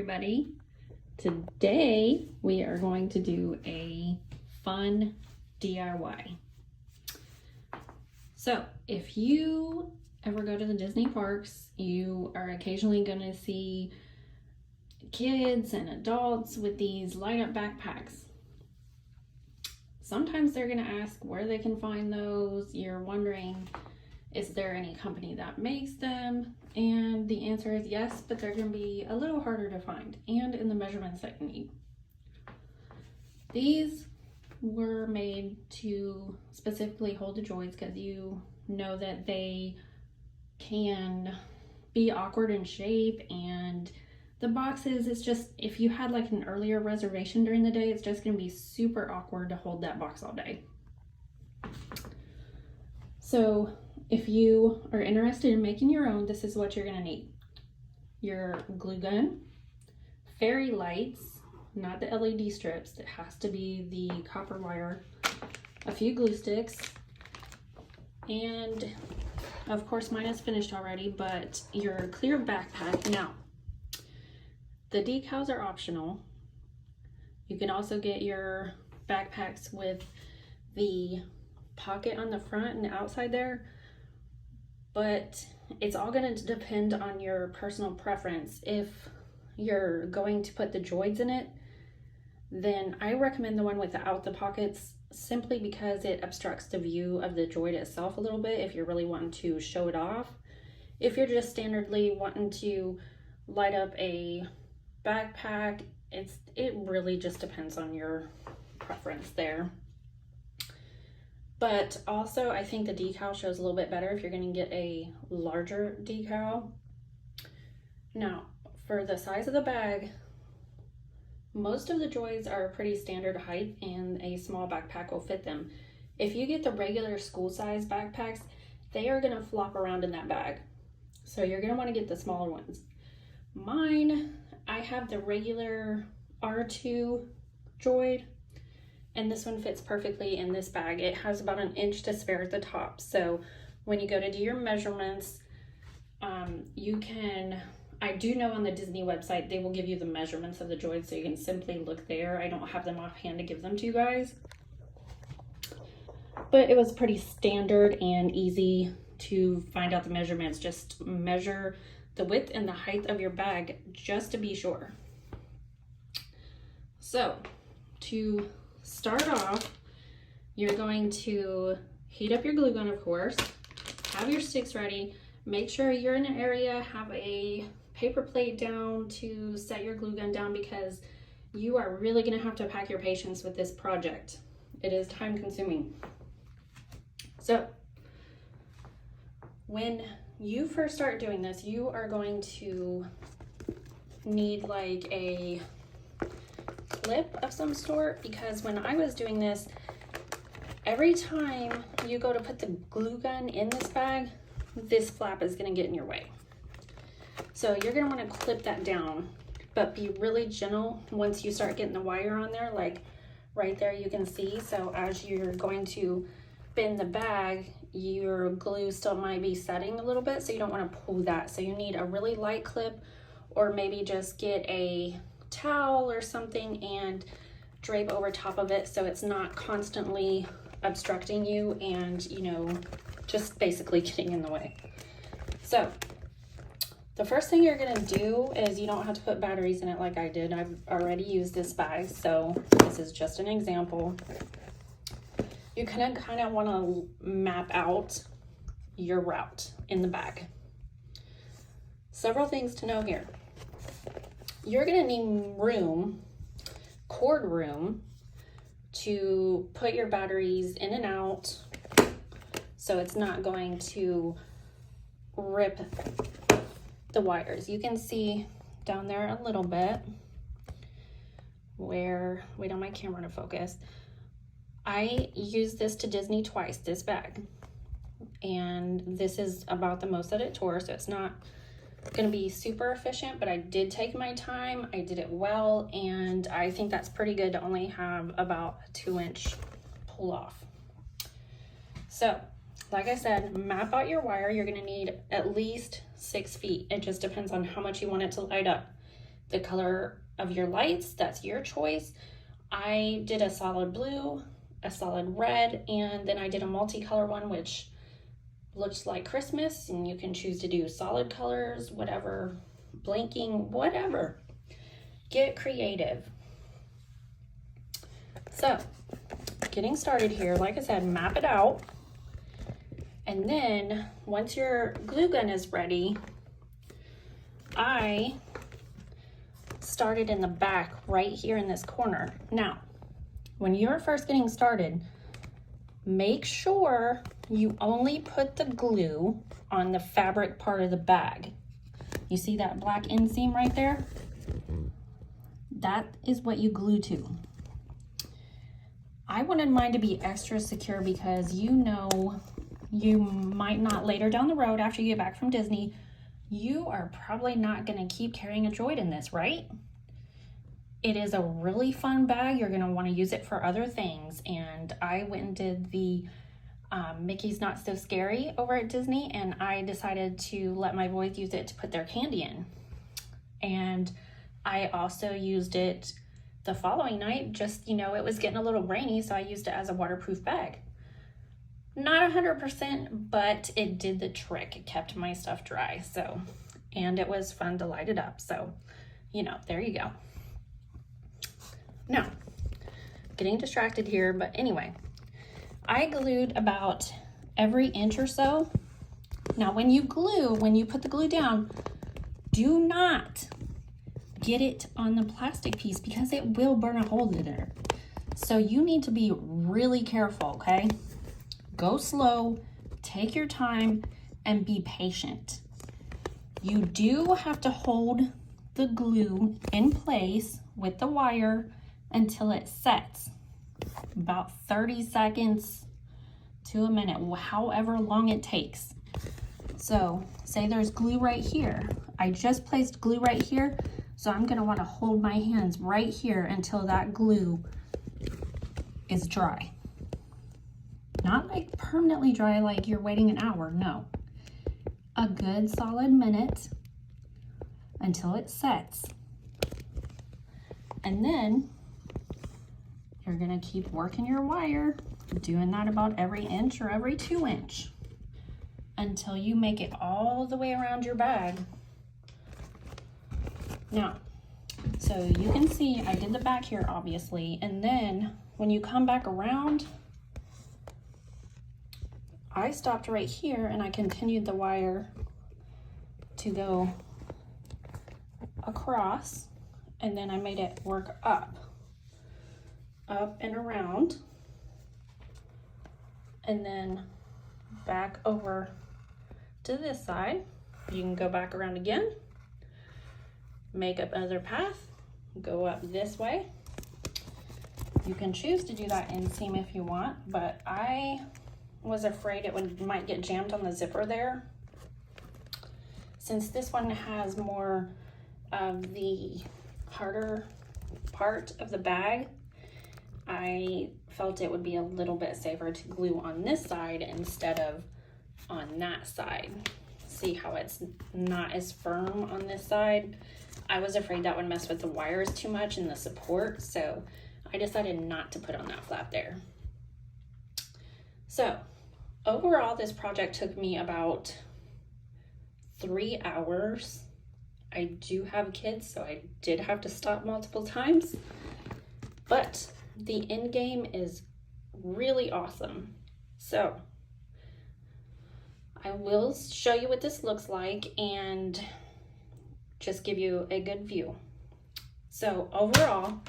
everybody. Today we are going to do a fun DIY. So if you ever go to the Disney parks, you are occasionally going to see kids and adults with these light up backpacks. Sometimes they're going to ask where they can find those. You're wondering, is there any company that makes them? And the answer is yes, but they're going to be a little harder to find and in the measurements that you need. These were made to specifically hold the joints because you know that they can be awkward in shape, and the boxes, it's just, if you had like an earlier reservation during the day, it's just going to be super awkward to hold that box all day. So if you are interested in making your own, this is what you're going to need. Your glue gun, fairy lights, not the LED strips, it has to be the copper wire, a few glue sticks, and of course mine is finished already, but your clear backpack. Now, the decals are optional. You can also get your backpacks with the pocket on the front and the outside there, but it's all going to depend on your personal preference. If you're going to put the droids in it, then I recommend the one without the pockets, simply because it obstructs the view of the droid itself a little bit if you're really wanting to show it off. If you're just standardly wanting to light up a backpack, it really just depends on your preference there. But also, I think the decal shows a little bit better if you're going to get a larger decal. Now, for the size of the bag, most of the droids are pretty standard height and a small backpack will fit them. If you get the regular school size backpacks, they are going to flop around in that bag. So you're going to want to get the smaller ones. Mine, I have the regular R2 droid, and this one fits perfectly in this bag. It has about an inch to spare at the top. So when you go to do your measurements, I do know on the Disney website, they will give you the measurements of the droids, so you can simply look there. I don't have them offhand to give them to you guys. But it was pretty standard and easy to find out the measurements. Just measure the width and the height of your bag just to be sure. So to start off, you're going to heat up your glue gun, of course, have your sticks ready, make sure you're in an area, have a paper plate down to set your glue gun down, because you are really going to have to pack your patience with this project. It is time consuming. So when you first start doing this, you are going to need like a clip of some sort, because when I was doing this, every time you go to put the glue gun in this bag, this flap is going to get in your way. So you're going to want to clip that down, but be really gentle once you start getting the wire on there, like right there you can see. So as you're going to bend the bag, your glue still might be setting a little bit, so you don't want to pull that. So you need a really light clip, or maybe just get a towel or something and drape over top of it so it's not constantly obstructing you and, you know, just basically getting in the way. So the first thing you're going to do is, you don't have to put batteries in it like I did. I've already used this bag, so this is just an example. You kind of want to map out your route in the bag. Several things to know here. You're going to need room, cord room, to put your batteries in and out, so it's not going to rip the wires. You can see down there a little bit where, wait on my camera to focus. I used this to Disney twice, this bag, and this is about the most that it tore, so it's not going to be super efficient, but I did take my time, I did it well, and I think that's pretty good to only have about a 2-inch pull off. So like I said, map out your wire. You're going to need at least 6 feet. It just depends on how much you want it to light up. the color of your lights, that's your choice. I did a solid blue, a solid red, and then I did a multicolor one, which looks like Christmas, and you can choose to do solid colors, whatever, blinking, whatever. Get creative. So, getting started here, like I said, map it out. And then once your glue gun is ready, I started in the back right here in this corner. Now, when you're first getting started, make sure you only put the glue on the fabric part of the bag. You see that black inseam right there? That is what you glue to. I wanted mine to be extra secure because you know you might not later down the road after you get back from Disney, you are probably not going to keep carrying a droid in this, right? It is a really fun bag. You're going to want to use it for other things. And I went and did the Mickey's Not So Scary over at Disney, and I decided to let my boys use it to put their candy in. And I also used it the following night, just, you know, it was getting a little rainy, so I used it as a waterproof bag. Not 100%, but it did the trick. It kept my stuff dry, so, and it was fun to light it up. So, you know, there you go. Now, getting distracted here, but anyway, I glued about every inch or so. Now, when you put the glue down, do not get it on the plastic piece because it will burn a hole in there. So you need to be really careful, okay? Go slow, take your time, and be patient. You do have to hold the glue in place with the wire until it sets. About 30 seconds to a minute, however long it takes. So, say there's glue right here. I just placed glue right here, so I'm gonna wanna hold my hands right here until that glue is dry. Not like permanently dry, like you're waiting an hour, no. A good solid minute until it sets. And then you're gonna keep working your wire, doing that about every inch or every 2 inch until you make it all the way around your bag. Now, so you can see I did the back here obviously, and then when you come back around, I stopped right here and I continued the wire to go across, and then I made it work up and around, and then back over to this side. You can go back around again, make up another path, go up this way. You can choose to do that inseam if you want, but I was afraid it might get jammed on the zipper there. Since this one has more of the harder part of the bag, I felt it would be a little bit safer to glue on this side instead of on that side. See how it's not as firm on this side? I was afraid that would mess with the wires too much and the support, so I decided not to put on that flap there. So overall, this project took me about 3 hours. I do have kids, so I did have to stop multiple times, but the end game is really awesome. So I will show you what this looks like and just give you a good view. So overall,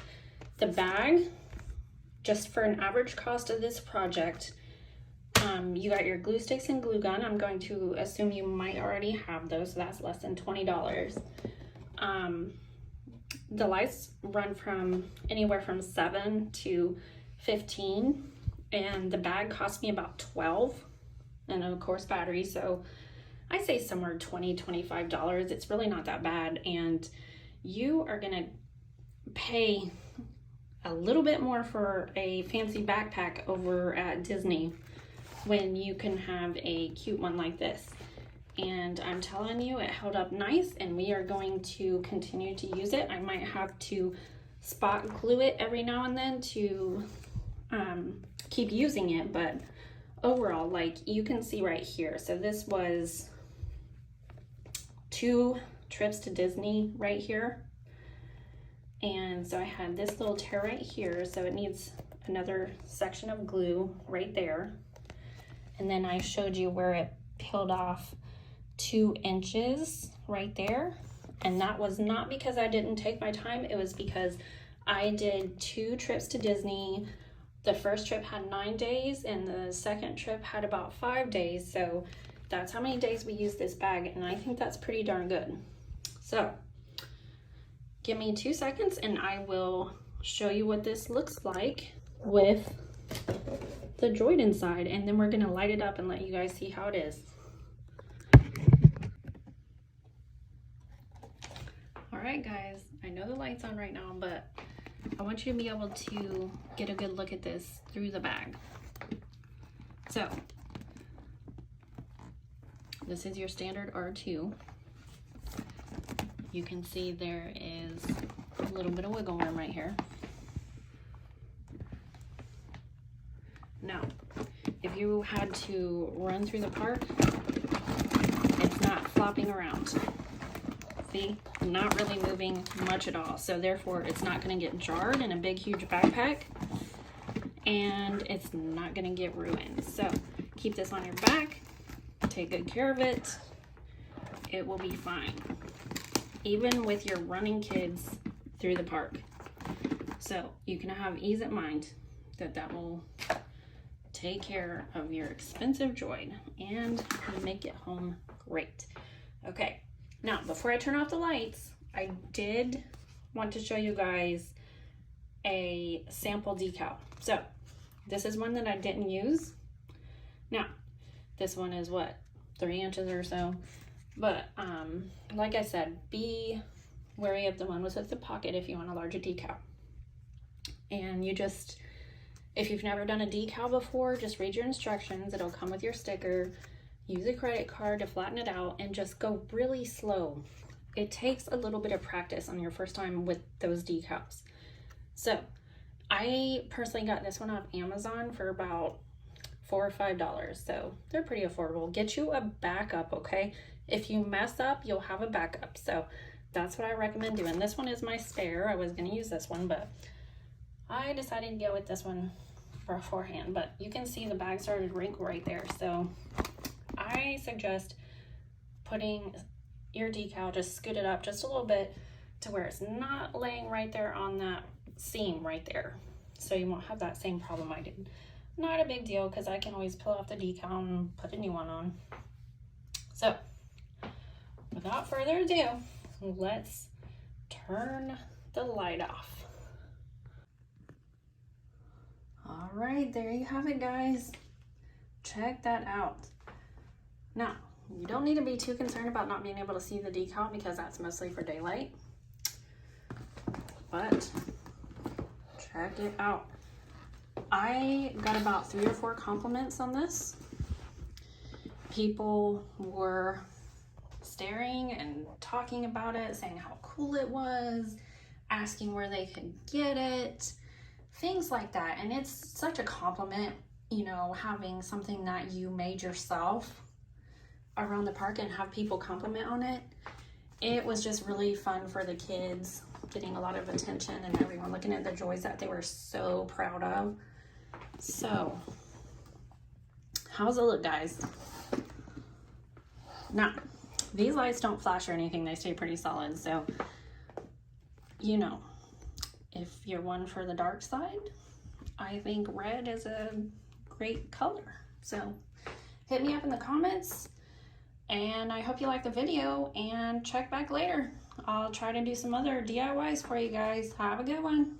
the bag, just for an average cost of this project, you got your glue sticks and glue gun. I'm going to assume you might already have those, so that's less than $20. The lights run from anywhere from $7 to $15, and the bag cost me about $12, and of course batteries, so I say somewhere $20, $25. It's really not that bad, and you are gonna pay a little bit more for a fancy backpack over at Disney when you can have a cute one like this. and I'm telling you, it held up nice, and we are going to continue to use it. I might have to spot glue it every now and then to keep using it, but overall, like you can see right here, so this was 2 trips to Disney right here, and so I had this little tear right here, so it needs another section of glue right there. And then I showed you where it peeled off 2 inches right there, and that was not because I didn't take my time, it was because I did 2 trips to Disney. The first trip had 9 days and the second trip had about 5 days, so that's how many days we used this bag, and I think that's pretty darn good. So give me 2 seconds and I will show you what this looks like with the Droid inside, and then we're gonna light it up and let you guys see how it is. All right guys, I know the light's on right now, but I want you to be able to get a good look at this through the bag. So this is your standard R2. You can see there is a little bit of wiggle room right here. Now, if you had to run through the park, it's not flopping around. See, not really moving much at all. So therefore, it's not gonna get jarred in a big, huge backpack, and it's not gonna get ruined. So keep this on your back, take good care of it. It will be fine, even with your running kids through the park. So you can have ease of mind that that will take care of your expensive Droid and make it home great. Okay, now before I turn off the lights, I did want to show you guys a sample decal. So this is one that I didn't use. Now this one is what, 3 inches or so, but like I said, be wary of the one with the pocket if you want a larger decal. And you just, if you've never done a decal before, just read your instructions. It'll come with your sticker. Use a credit card to flatten it out and just go really slow. It takes a little bit of practice on your first time with those decals. So I personally got this one off Amazon for about $4 or $5, so they're pretty affordable. Get you a backup, okay? If you mess up, you'll have a backup. So that's what I recommend doing. This one is my spare. I was gonna use this one, but I decided to go with this one beforehand. But you can see the bag started to wrinkle right there. So I suggest putting your decal, just scoot it up just a little bit to where it's not laying right there on that seam right there. So you won't have that same problem I did. Not a big deal because I can always peel off the decal and put a new one on. So without further ado, let's turn the light off. All right, there you have it, guys. Check that out. Now, you don't need to be too concerned about not being able to see the decal because that's mostly for daylight. But check it out. I got about 3 or 4 compliments on this. People were staring and talking about it, saying how cool it was, asking where they could get it, things like that. And it's such a compliment, you know, having something that you made yourself around the park and have people compliment on it. It was just really fun for the kids, getting a lot of attention and everyone looking at the Droids that they were so proud of. So how's it look, guys? Now, these lights don't flash or anything, they stay pretty solid. So, you know, if you're one for the dark side, I think red is a great color. So hit me up in the comments, and I hope you like the video, and check back later. I'll try to do some other DIYs for you guys. Have a good one.